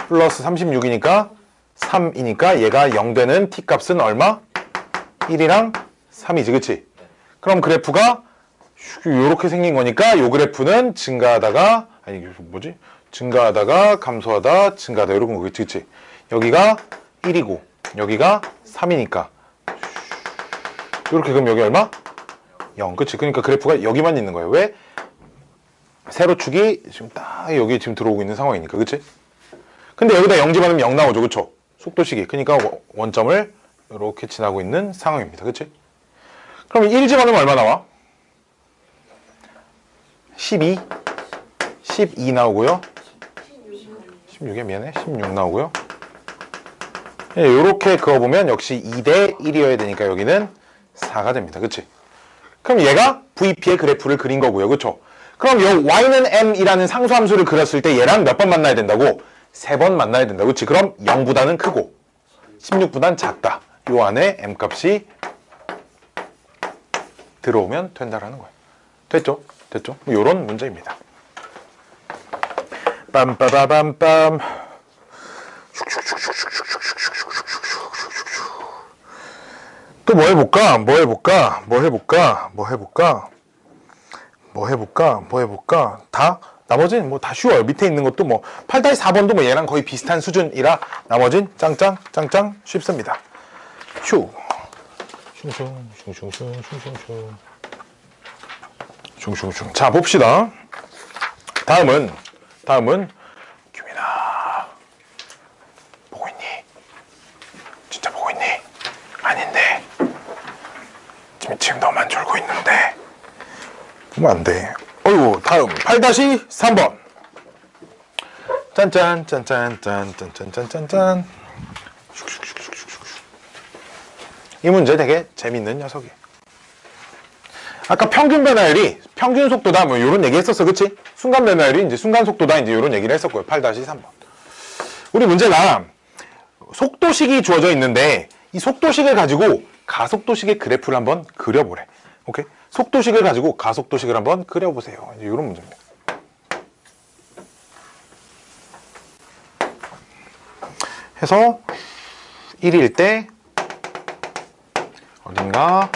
플러스 36이니까 3이니까 얘가 0 되는 T값은 얼마? 1이랑 3이지, 그치? 그럼 그래프가 요렇게 생긴 거니까 요 그래프는 증가하다가 아니 뭐지? 증가하다가 감소하다 증가하다 이런 거겠지, 그치? 여기가 1이고 여기가 3이니까 이렇게. 그럼 여기 얼마? 0. 그치? 그러니까 그래프가 여기만 있는 거예요. 왜? 세로축이 지금 딱 여기 지금 들어오고 있는 상황이니까. 그치? 근데 여기다 0 집어넣으면 0 나오죠. 그쵸? 속도식이. 그러니까 원점을 이렇게 지나고 있는 상황입니다. 그치? 그럼 1 집어넣으면 얼마 나와? 12 나오고요. 16에 미안해. 16 나오고요. 이렇게 그어보면 역시 2대 1이어야 되니까 여기는 4가 됩니다. 그치? 그럼 얘가 VP의 그래프를 그린 거고요. 그쵸? 그럼 요 y는 m이라는 상수함수를 그렸을 때 얘랑 몇 번 만나야 된다고? 3번 만나야 된다. 그치? 그럼 0보다는 크고 16보단 작다. 요 안에 m값이 들어오면 된다라는 거예요. 됐죠? 됐죠? 요런 문제입니다. 빰빠바밤빰. 또 뭐 해볼까? 뭐 해볼까? 뭐 해볼까? 뭐 해볼까? 뭐 해볼까? 뭐 해볼까? 다? 나머지는 뭐 다 쉬워요. 밑에 있는 것도 뭐 8-4번도 뭐 얘랑 거의 비슷한 수준이라 나머진 짱짱 쉽습니다. 휴. 슝슝슝. 자, 봅시다. 다음은 규민아 보고 있니? 진짜 보고 있니? 아닌데 지금 너만 졸고 있는데 보면 안 돼. 어이구. 다음 8-3번. 짠짠. 이 문제 되게 재밌는 녀석이에요. 아까 평균 변화율이 평균 속도다 뭐 이런 얘기 했었어, 그치? 순간 변화율이 이제 순간 속도다 이제 이런 얘기를 했었고요. 8-3번. 우리 문제가 속도식이 주어져 있는데 이 속도식을 가지고 가속도식의 그래프를 한번 그려보래. 오케이? 속도식을 가지고 가속도식을 한번 그려보세요. 이제 이런 문제입니다. 해서 1일 때 어딘가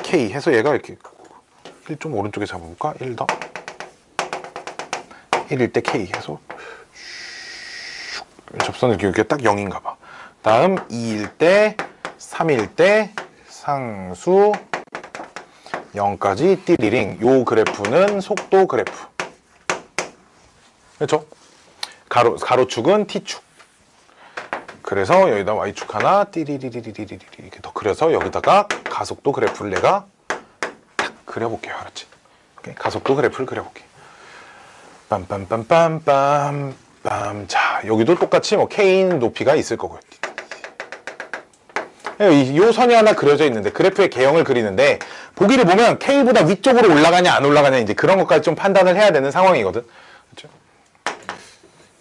K 해서 얘가 이렇게 1 좀 오른쪽에 잡아볼까? 1 더 1일 때 K 해서 접선의 기울기가 딱 0인가 봐. 다음 2일 때 3일 때 상수 0까지 띠리링. 요 그래프는 속도 그래프. 그렇죠? 가로축은 T축. 그래서 여기다 Y축 하나 띠리리리리리리 이렇게 더 그려서 여기다가 가속도 그래프를 내가 딱 그려볼게요. 알았지? 오케이? 가속도 그래프를 그려볼게. 빰빰빰빰빰빰. 자, 여기도 똑같이 뭐 K인 높이가 있을 거고요. 요 선이 하나 그려져 있는데 그래프의 개형을 그리는데 보기를 보면 K보다 위쪽으로 올라가냐 안 올라가냐 이제 그런 것까지 좀 판단을 해야 되는 상황이거든. 그렇죠?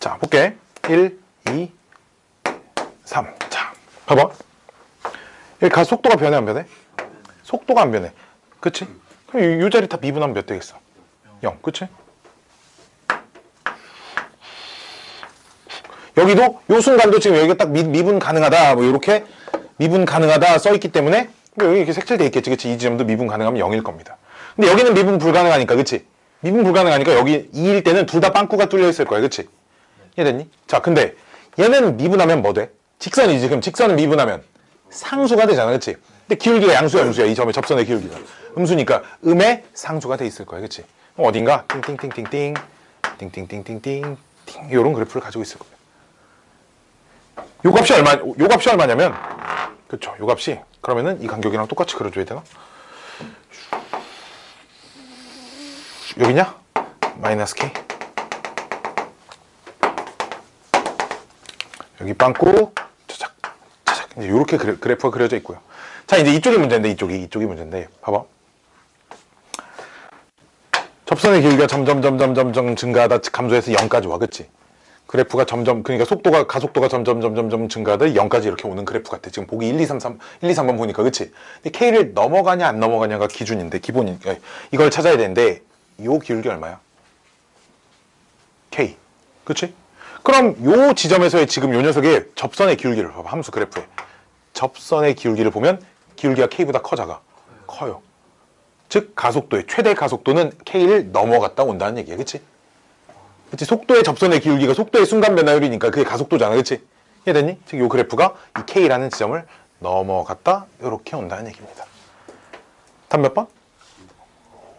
자, 볼게. 1, 2, 3. 자, 봐봐. 여기 속도가 변해 안 변해? 속도가 안 변해. 그치? 그럼 요 자리 다 미분하면 몇 되겠어? 0. 그치? 여기도 요 순간도 지금 여기가 딱 미분 가능하다 뭐 이렇게 미분 가능하다 써있기 때문에 여기 이렇게 색칠돼 있겠지. 그치? 이 지점도 미분 가능하면 0일 겁니다. 근데 여기는 미분 불가능하니까 그치? 미분 불가능하니까 여기 2일 때는 둘 다 빵꾸가 뚫려 있을 거야. 그치? 이해됐니? 자, 근데 얘는 미분하면 뭐 돼? 직선이지. 그럼 직선은 미분하면 상수가 되잖아. 그치? 근데 기울기가 양수야 음수야. 이 점의 접선의 기울기가 음수니까 음의 상수가 돼 있을 거야. 그치? 그럼 어딘가 띵띵띵띵띵 띵띵띵띵띵 이런 그래프를 가지고 있을 거야. 요 값이 얼마냐면 그쵸, 요 값이 그러면은 이 간격이랑 똑같이 그려줘야 되나? 여기냐? 마이너스 K 여기 빵꾸 차작 이제 요렇게 그래프가 그려져 있고요. 자, 이제 이쪽이 문제인데 이쪽이 문제인데 봐봐. 접선의 길이가 점점 증가하다 감소해서 0까지 와. 그치? 그래프가 점점 그러니까 가속도가 점점 증가하다 0까지 이렇게 오는 그래프 같아. 지금 보기 1, 2, 3번 보니까. 그치? 근데 K를 넘어가냐 안 넘어가냐가 기준인데 기본이니까 이걸 찾아야 되는데 요 기울기 얼마야? K. 그치? 그럼 요 지점에서의 지금 요 녀석의 접선의 기울기를 봐봐. 함수 그래프에 접선의 기울기를 보면 기울기가 K보다 커 작아? 커요. 즉 가속도의 최대 가속도는 K를 넘어갔다 온다는 얘기야. 그치? 그치? 속도의 접선의 기울기가 속도의 순간 변화율이니까 그게 가속도잖아. 그치? 이해됐니? 즉 요 그래프가 이 K라는 지점을 넘어갔다 이렇게 온다는 얘기입니다. 답 몇 번?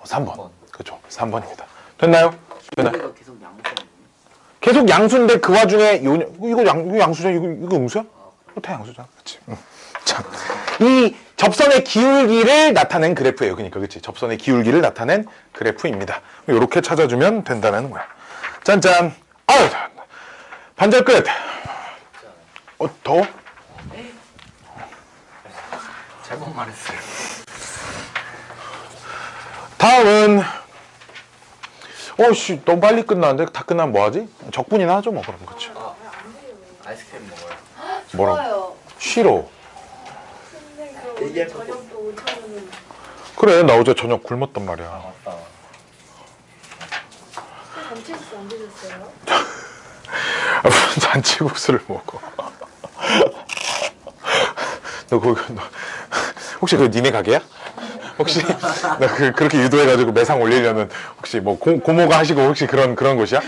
3번. 그렇죠. 3번입니다. 됐나요? 됐나요? 계속 양수인데 그 와중에 이거 양수잖아. 이거 음수야? 다 양수잖아. 그렇지. 자, 이 접선의 기울기를 나타낸 그래프예요. 그러니까 그렇지. 접선의 기울기를 나타낸 그래프입니다. 이렇게 찾아주면 된다는 거야. 짠짠. 아유, 반절 끝. 더워? 잘못 말했어요. 다음은 씨, 너무 빨리 끝나는데 다 끝나면 뭐하지? 적분이나 하죠 뭐. 그럼 그치. 아이스크림 먹어요. 뭐라고? 좋아요. 싫어. 근데 그 오늘 저녁도 오차면은 그래, 나 어제 저녁 굶었단 말이야. 맞다. 잔치국수 안 드셨어요? 무슨 잔치국수를 먹어. 너 혹시 그 니네 가게야? 혹시 나 그렇게 유도해가지고 매상 올리려는 혹시 뭐 고모가 하시고 혹시 그런 곳이야?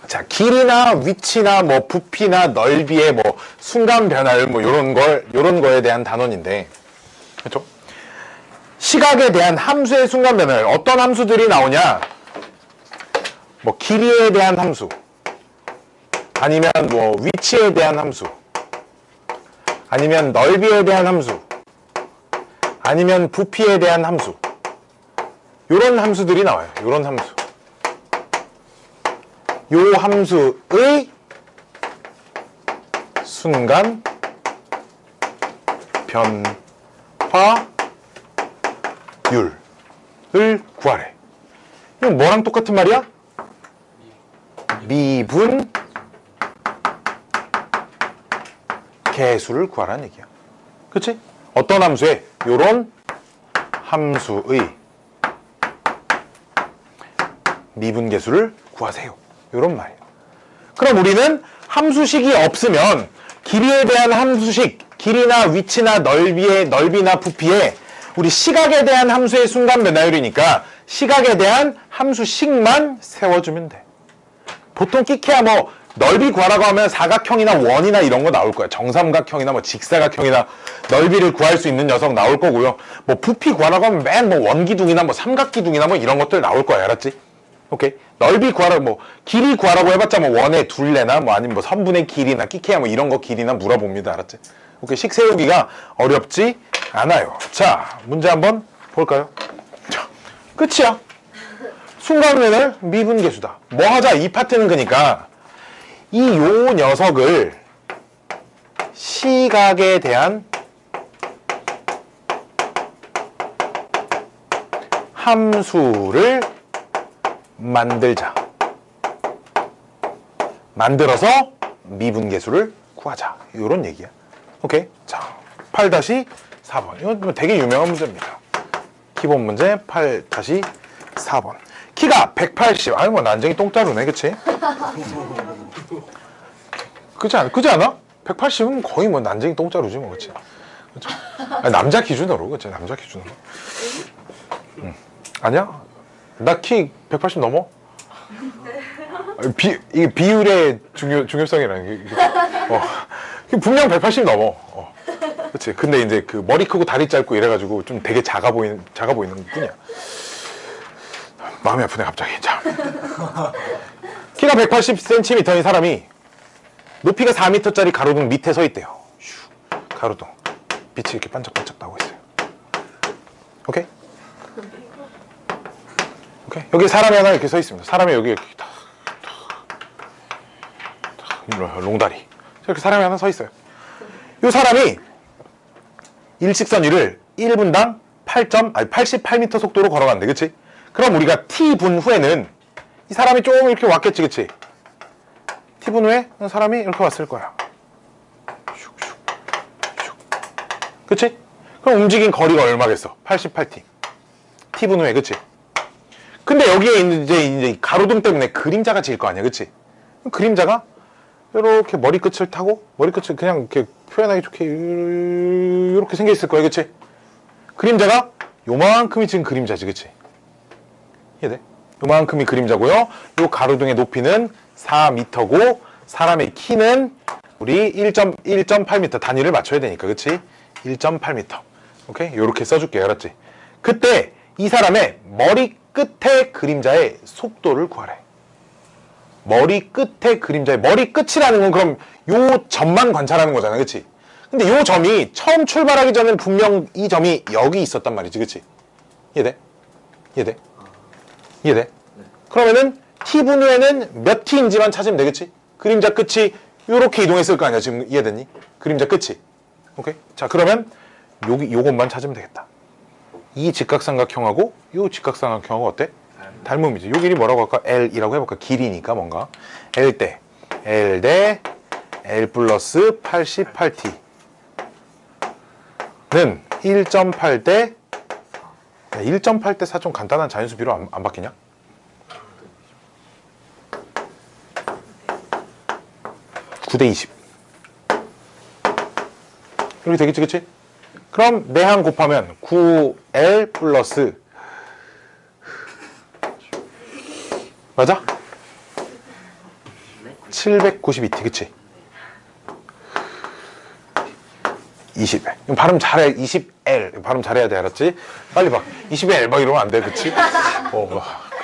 자, 길이나 위치나 뭐 부피나 넓이의 뭐 순간 변화율 뭐 요런 거에 대한 단원인데, 그렇죠? 시각에 대한 함수의 순간 변화율 어떤 함수들이 나오냐? 뭐 길이에 대한 함수, 아니면 뭐 위치에 대한 함수, 아니면 넓이에 대한 함수, 아니면 부피에 대한 함수. 요런 함수들이 나와요. 요런 함수. 요 함수의 순간 변화 율을 구하래. 이건 뭐랑 똑같은 말이야? 미분 개수를 구하라는 얘기야. 그치? 어떤 함수에? 요런 함수의 미분 개수를 구하세요. 요런 말이야. 그럼 우리는 함수식이 없으면 길이에 대한 함수식, 길이나 위치나 넓이나 부피에 우리 시각에 대한 함수의 순간 변화율이니까 시각에 대한 함수식만 세워주면 돼. 보통 끼케야 뭐 넓이 구하라고 하면 사각형이나 원이나 이런 거 나올 거야. 정삼각형이나 뭐 직사각형이나 넓이를 구할 수 있는 녀석 나올 거고요. 뭐 부피 구하라고 하면 맨 뭐 원기둥이나 뭐 삼각기둥이나 뭐 이런 것들 나올 거야. 알았지? 오케이. 넓이 구하라고 뭐 길이 구하라고 해봤자 뭐 원의 둘레나 뭐 아니면 뭐 선분의 길이나 끼케야 뭐 이런 거 길이나 물어봅니다. 알았지? 오케이. 식 세우기가 어렵지 않아요. 자, 문제 한번 볼까요? 자, 끝이야. 순간면을 미분계수다. 뭐 하자? 이 파트는 그러니까 이 요 녀석을 시각에 대한 함수를 만들자. 만들어서 미분계수를 구하자. 이런 얘기야. 오케이? 자, 8-4번. 이건 뭐 되게 유명한 문제입니다. 기본 문제 8-4번. 키가 180. 아니 뭐 난쟁이 똥자루네, 그치? 그지 않아? 180은 거의 뭐 난쟁이 똥자루지 뭐, 그치? 그치? 아니, 남자 기준으로, 그치? 남자 기준으로. 아니야? 나 키 180 넘어? 이게 비율의 중요성이라는 게. 분명 180 넘어. 그치? 근데 이제 그 머리 크고 다리 짧고 이래가지고 좀 되게 작아 보이는 뿐이야. 마음이 아프네, 갑자기. 자. 키가 180cm인 사람이 높이가 4m짜리 가로등 밑에 서 있대요. 가로등. 빛이 이렇게 반짝반짝 나오고 있어요. 오케이? 오케이? 여기 사람이 하나 이렇게 서 있습니다. 사람이 여기 이렇게 롱다리. 이렇게 사람이 하나 서 있어요. 이 사람이 일직선 위를 1분당 88m 속도로 걸어간대. 그치? 그럼 우리가 t분 후에는 이 사람이 좀 이렇게 왔겠지, 그치? t분 후에 사람이 이렇게 왔을 거야. 그치? 그럼 움직인 거리가 얼마겠어? 88t. t분 후에, 그치? 근데 여기에 이제 가로등 때문에 그림자가 질 거 아니야, 그치? 그림자가 이렇게 머리끝을 타고 머리끝을 그냥 이렇게 표현하기 좋게 이렇게 생겨 있을 거야, 그치? 그림자가 요만큼이 지금 그림자지, 그치? 이해돼? 요만큼이 그림자고요. 요 가로등의 높이는 4m고 사람의 키는 우리 1.8m 단위를 맞춰야 되니까, 그치? 1.8m. 오케이? 요렇게 써줄게, 알았지? 그때 이 사람의 머리 끝의 그림자의 속도를 구하래. 머리 끝의 그림자의 머리 끝이라는 건 그럼 요 점만 관찰하는 거잖아, 그치? 근데 요 점이 처음 출발하기 전에는 분명 이 점이 여기 있었단 말이지, 그치? 이해돼? 이해돼? 이해돼? 네. 그러면은 t분 후에는 몇 t인지만 찾으면 되겠지? 그림자 끝이 요렇게 이동했을 거 아니야, 지금 이해됐니? 그림자 끝이. 오케이? 자, 그러면 요것만 찾으면 되겠다. 이 직각삼각형하고 요 직각삼각형하고 어때? 닮음이지. 요 길이 뭐라고 할까? L이라고 해볼까? 길이니까 뭔가. L 대 L 플러스 88T는 1.8 대 1.8 대 4 좀 간단한 자연수 비로 안 바뀌냐? (9 대 20) 이렇게 되겠지, 그치? 그럼 내항 곱하면 9L 플러스 맞아? 792T, 그치? 20. 발음 잘해. 20L. 발음 잘해야 돼, 알았지? 빨리 봐. 20L 막 이러면 안 돼, 그치?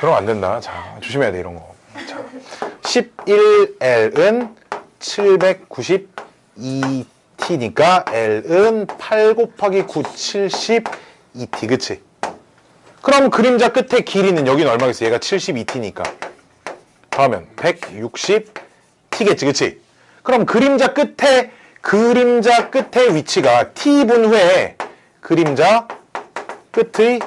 그러면 안 된다. 자, 조심해야 돼, 이런 거. 자, 11L은 792T니까 L은 8 곱하기 9, 72T, 그치? 그럼 그림자 끝의 길이는 여기는 얼마겠어? 얘가 72T니까. 더하면 160T겠지, 그치? 그럼 그림자 끝의 위치가 T분 후에 그림자 끝의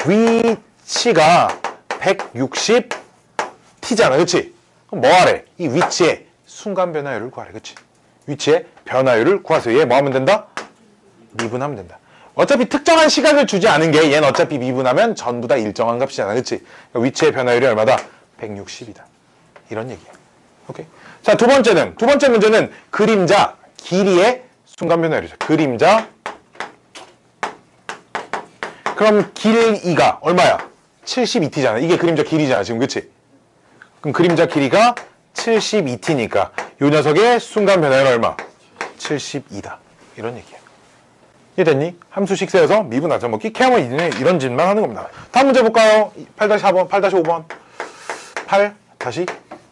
위치가 160t잖아. 그치? 그럼 뭐 하래? 이 위치의 순간 변화율을 구하래. 그치? 위치의 변화율을 구하세요. 얘 뭐 하면 된다? 미분하면 된다. 어차피 특정한 시각을 주지 않은 게 얘는 어차피 미분하면 전부 다 일정한 값이잖아. 그치? 그러니까 위치의 변화율이 얼마다? 160이다. 이런 얘기야. 오케이? 자, 두 번째 문제는 그림자 길이의 순간 변화율이죠. 그림자. 그럼 길이가 얼마야? 72t잖아. 이게 그림자 길이잖아. 지금 그치? 그럼 그림자 길이가 72t니까 이 녀석의 순간 변화율 얼마? 72다. 이런 얘기야. 이해됐니? 함수식 세워서 미분하자. 뭐 끼케하면 이런 짓만 하는 겁니다. 다음 문제 볼까요? 8-4번, 8-5번.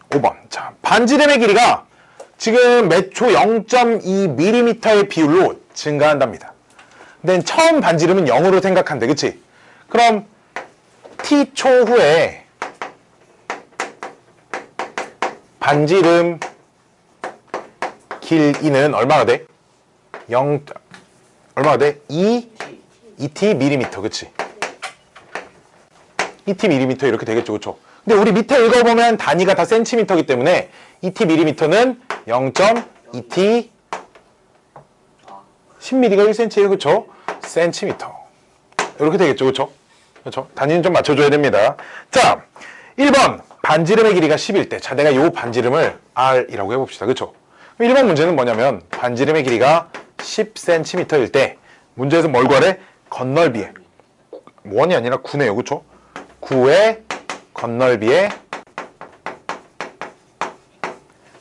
8-5번. 자, 반지름의 길이가 지금 몇 초 0.2mm의 비율로 증가한답니다. 근데 처음 반지름은 0으로 생각한대. 그치? 그럼 t초 후에 반지름 길이는 얼마가 돼? 0, 얼마가 돼? 2t 밀리미터. 그치? 2t 밀리미터 이렇게 되겠죠. 그쵸? 근데 우리 밑에 읽어보면 단위가 다 센티미터이기 때문에 2t 밀리미터는 0.2t 10mm가 1cm예요. 그쵸? 센티미터. 이렇게 되겠죠. 그쵸? 그쵸? 단위는 좀 맞춰줘야 됩니다. 자, 1번. 반지름의 길이가 10일 때. 자, 내가 요 반지름을 R이라고 해봅시다. 그쵸? 1번 문제는 뭐냐면, 반지름의 길이가 10cm일 때, 문제에서 뭘 구하래? 건널비에. 원이 아니라 9네요. 그쵸? 9의 건널비의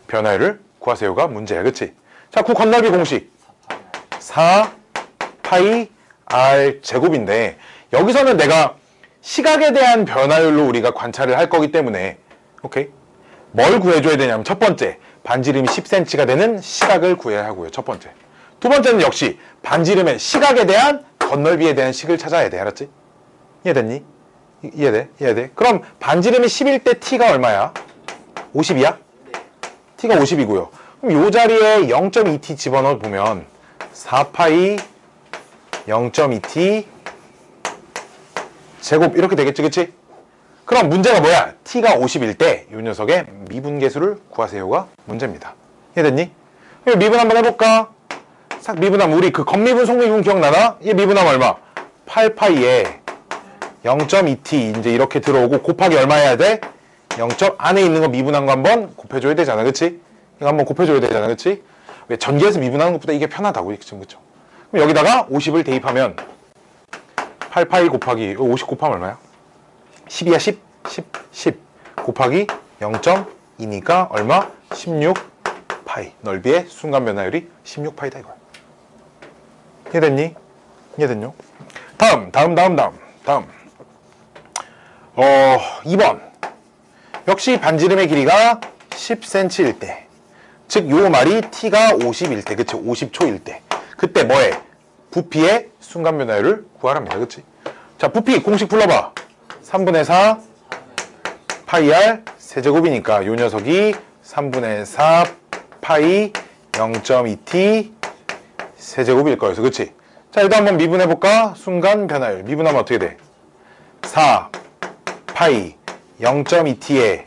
변화율을 구하세요가 문제야. 그치? 자, 9 건널비 공식. 4파이 R 제곱인데, 여기서는 내가 시각에 대한 변화율로 우리가 관찰을 할 거기 때문에, 오케이? 뭘 구해줘야 되냐면, 첫 번째, 반지름이 10cm가 되는 시각을 구해야 하고요. 첫 번째. 두 번째는 역시 반지름의 시각에 대한 건널비에 대한 식을 찾아야 돼. 알았지? 이해됐니? 이해돼? 이해돼? 그럼 반지름이 10일 때 t가 얼마야? 50이야? t가 50이고요. 그럼 요 자리에 0.2t 집어넣어 보면 4파이 0.2t 제곱 이렇게 되겠지, 그치? 그럼 문제가 뭐야? t가 50일 때 이 녀석의 미분계수를 구하세요가 문제입니다. 이해됐니? 그럼 미분 한번 해볼까? 싹 미분하면 우리 그 겉미분, 속미분 기억나나? 얘 미분하면 얼마? 8파이에 0.2t 이제 이렇게 들어오고 곱하기 얼마 해야 돼? 0. 안에 있는 거 미분한 거 한번 곱해줘야 되잖아, 그치? 이거 한번 곱해줘야 되잖아, 그치? 왜 전기에서 미분하는 것보다 이게 편하다고, 지금 그쵸? 그럼 여기다가 50을 대입하면 8파이 곱하기 50 곱하면 얼마야? 10이야 10? 10 곱하기 0.2니까 얼마? 16파이. 넓이의 순간 변화율이 16파이다 이거야. 이해됐니? 이해됐뇨? 다음 2번. 역시 반지름의 길이가 10cm일 때, 즉 요 말이 t가 50일 때, 그치? 50초일 때, 그때 뭐해? 부피의 순간 변화율을 구하랍니다. 그치? 자, 부피 공식 불러봐. 3분의 4 파이 r 세제곱이니까 요 녀석이 3분의 4 파이 0.2t 세제곱일 거여서, 그치? 자, 일단 한번 미분해볼까? 순간 변화율. 미분하면 어떻게 돼? 4 파이 0.2t의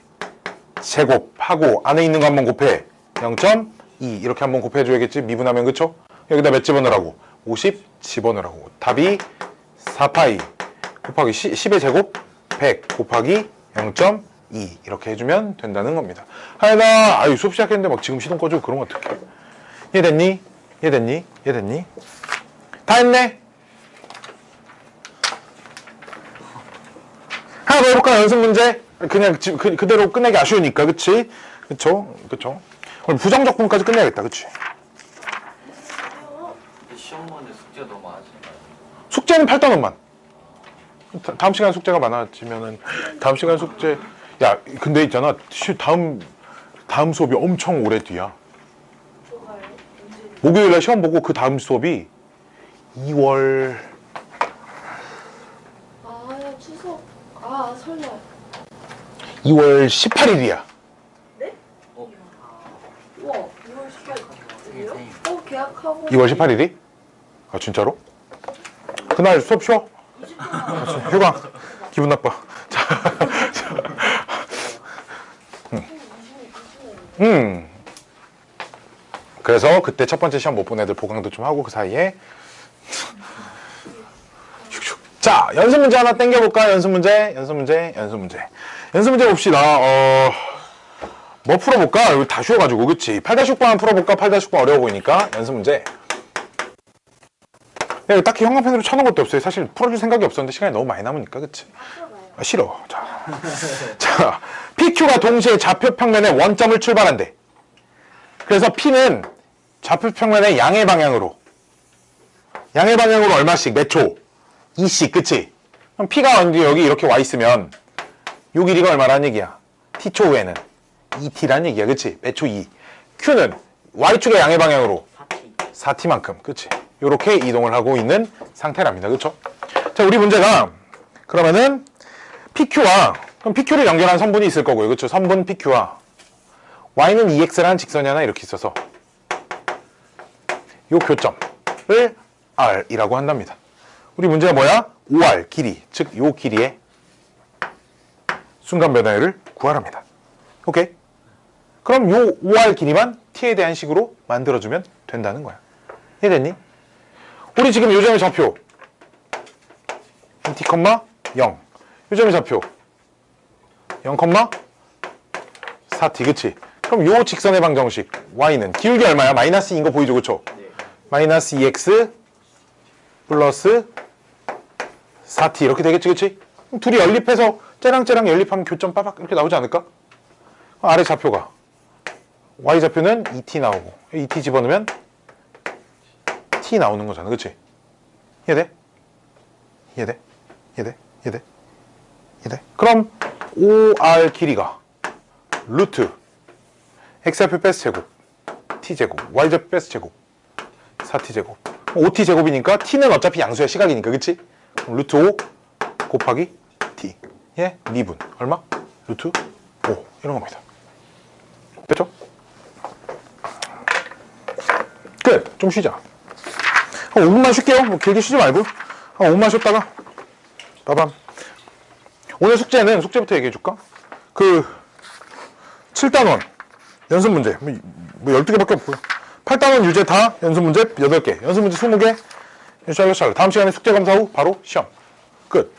제곱하고 안에 있는 거 한번 곱해. 0.2 이렇게 한번 곱해줘야겠지? 미분하면, 그쵸? 여기다 몇 집어넣으라고? 50 집어넣으라고. 답이 4파이 곱하기 10의 제곱 100 곱하기 0.2 이렇게 해주면 된다는 겁니다. 하연아, 아유 수업 시작했는데 막 지금 시동 꺼주고 그러면 어떡해? 이해됐니? 이해됐니? 이해됐니? 다 했네? 하나 더 해볼까? 연습 문제? 그냥 그대로 끝내기 아쉬우니까, 그치? 그쵸? 그쵸? 그럼 부정적 분까지 끝내야겠다, 그치? 시험문에 숙제가 너무 많아지니까. 숙제는 8단원만. 다음 시간 숙제가 많아지면은 다음 시간 숙제. 야, 근데 있잖아, 다음 수업이 엄청 오래 뒤야. 뭐가요? 언제? 목요일날 시험 보고 그 다음 수업이 2월 아, 추석. 아, 설날. 2월 18일이야. 네? 우와, 2월 18일이요? 계약하고. 2월 18일이? 아, 진짜로? 그날 수업 쉬어? 20분만. 휴강. 기분 나빠. 자, 그래서 그때 첫 번째 시험 못 본 애들 보강도 좀 하고 그 사이에 슉슉. 자, 연습 문제 하나 땡겨볼까? 연습 문제 봅시다. 뭐 풀어볼까? 이거 다 쉬워가지고, 그치? 8-6번 풀어볼까? 8-6번 어려워 보이니까 연습 문제. 야, 딱히 형광펜으로 쳐놓은 것도 없어요. 사실 풀어줄 생각이 없었는데 시간이 너무 많이 남으니까, 그치? 아, 싫어. 자, PQ가 동시에 좌표 평면의 원점을 출발한대. 그래서 P는 좌표 평면의 양의 방향으로 얼마씩, 몇 초? 2씩, 그치? 그럼 P가 여기 이렇게 와 있으면 요 길이가 얼마라는 얘기야? T초 후에는 2T라는 얘기야, 그치? 몇 초 2. Q는 Y축의 양의 방향으로 4T만큼, 그치? 요렇게 이동을 하고 있는 상태랍니다, 그쵸? 자, 우리 문제가 그러면은 그럼 PQ를 연결한 선분이 있을 거고요, 그쵸? 선분 PQ와 Y는 2X라는 직선이 하나 이렇게 있어서 요 교점을 R이라고 한답니다. 우리 문제가 뭐야? OR 길이, 즉 요 길이의 순간 변화율을 구하랍니다. 오케이? 그럼 요 OR 길이만 T에 대한 식으로 만들어주면 된다는 거야. 이해됐니? 우리 지금 요점의 좌표 T, 0. 요점의 좌표 0, 4T, 그치? 그럼 요 직선의 방정식 Y는 기울기 얼마야? 마이너스 2인 거 보이죠, 그쵸? 마이너스 2X 플러스 4T 이렇게 되겠지, 그치? 그럼 둘이 연립해서 째랑째랑 연립하면 교점 빠박 이렇게 나오지 않을까? 아래 좌표가 Y 좌표는 2T 나오고 2T 집어넣으면 T 나오는 거잖아, 그치? 이해돼? 이해돼? 그럼 OR 길이가 루트 X좌표 뺐스 제곱 T제곱 Y좌표 뺐스 제곱 4T제곱 5T제곱이니까 T는 어차피 양수야, 시각이니까, 그치? 그럼 루트 5 곱하기 T 예? 미분 얼마? 루트 5 이런 겁니다. 됐죠? 끝! 좀 쉬자. 한 5분만 쉴게요. 뭐 길게 쉬지 말고 한 5분만 쉬었다가 빠밤. 오늘 숙제부터 얘기해 줄까? 7단원 연습 문제 뭐 12개밖에 없고요. 8단원 유제 다 연습 문제 8개, 연습 문제 20개. 샬롯 다음 시간에 숙제 검사 후 바로 시험 끝.